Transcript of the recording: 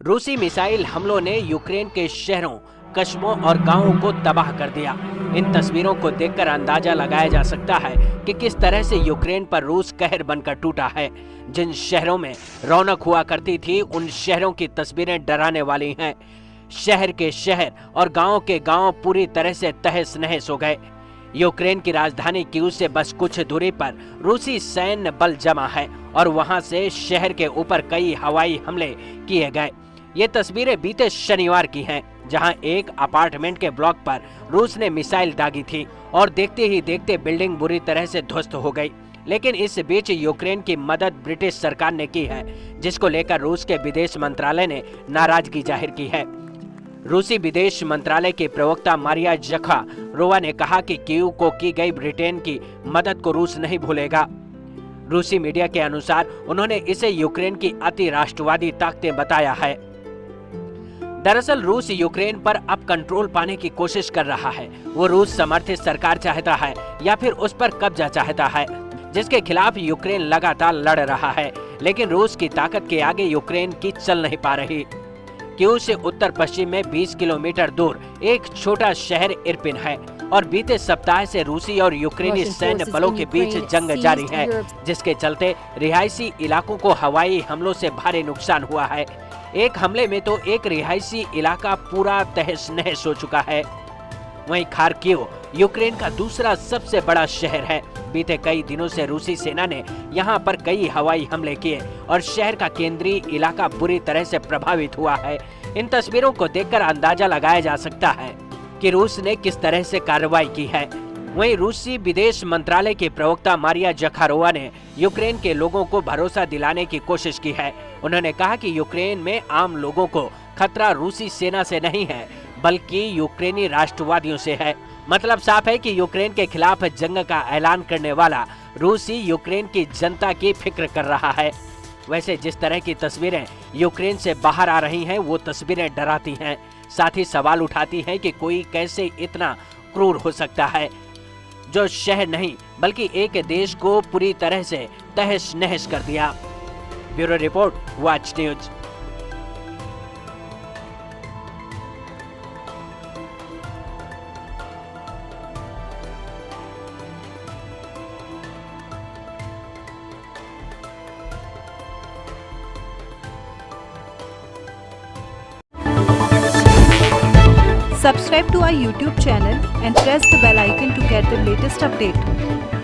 रूसी मिसाइल हमलों ने यूक्रेन के शहरों, कस्बों और गांवों को तबाह कर दिया। इन तस्वीरों को देखकर अंदाजा लगाया जा सकता है कि किस तरह से यूक्रेन पर रूस कहर बनकर टूटा है। जिन शहरों में रौनक हुआ करती थी, उन शहरों की तस्वीरें डराने वाली हैं। शहर के शहर और गांव के गांव पूरी तरह से तहस नहस हो गए। यूक्रेन की राजधानी कीव से बस कुछ दूरी पर रूसी सैन्य बल जमा है और वहां से शहर के ऊपर कई हवाई हमले किए गए। ये तस्वीरें बीते शनिवार की हैं, जहां एक अपार्टमेंट के ब्लॉक पर रूस ने मिसाइल दागी थी और देखते ही देखते बिल्डिंग बुरी तरह से ध्वस्त हो गई। लेकिन इस बीच यूक्रेन की मदद ब्रिटिश सरकार ने की है, जिसको लेकर रूस के विदेश मंत्रालय ने नाराजगी जाहिर की है। रूसी विदेश मंत्रालय के प्रवक्ता मारिया ज़खारोवा ने कहा कि कीव को की गई ब्रिटेन की मदद को रूस नहीं भूलेगा। रूसी मीडिया के अनुसार उन्होंने इसे यूक्रेन की अति राष्ट्रवादी ताकतें बताया है। दरअसल रूस यूक्रेन पर अब कंट्रोल पाने की कोशिश कर रहा है। वो रूस समर्थित सरकार चाहता है या फिर उस पर कब्जा चाहता है, जिसके खिलाफ यूक्रेन लगातार लड़ रहा है। लेकिन रूस की ताकत के आगे यूक्रेन की चल नहीं पा रही। कीव से उत्तर पश्चिम में 20 किलोमीटर दूर एक छोटा शहर इरपिन है और बीते सप्ताह से रूसी और यूक्रेनी सैन्य बलों के बीच जंग जारी है, जिसके चलते रिहायशी इलाकों को हवाई हमलों से भारी नुकसान हुआ है। एक हमले में तो एक रिहायशी इलाका पूरा तहस नहस हो चुका है। वहीं खार्किव यूक्रेन का दूसरा सबसे बड़ा शहर है। बीते कई दिनों से रूसी सेना ने यहां पर कई हवाई हमले किए और शहर का केंद्रीय इलाका बुरी तरह से प्रभावित हुआ है। इन तस्वीरों को देखकर अंदाजा लगाया जा सकता है कि रूस ने किस तरह से कार्रवाई की है। वहीं रूसी विदेश मंत्रालय के प्रवक्ता मारिया ज़खारोवा ने यूक्रेन के लोगों को भरोसा दिलाने की कोशिश की है। उन्होंने कहा कि यूक्रेन में आम लोगों को खतरा रूसी सेना से नहीं है, बल्कि यूक्रेनी राष्ट्रवादियों से है। मतलब साफ है कि यूक्रेन के खिलाफ जंग का ऐलान करने वाला रूसी यूक्रेन की जनता की फिक्र कर रहा है। वैसे जिस तरह की तस्वीरें यूक्रेन से बाहर आ रही हैं, वो तस्वीरें डराती हैं, साथ ही सवाल उठाती हैं कि कोई कैसे इतना क्रूर हो सकता है, जो शहर नहीं बल्कि एक देश को पूरी तरह से तहस नहस कर दिया। Bureau report, watch news. Subscribe to our YouTube channel and press the bell icon to get the latest update.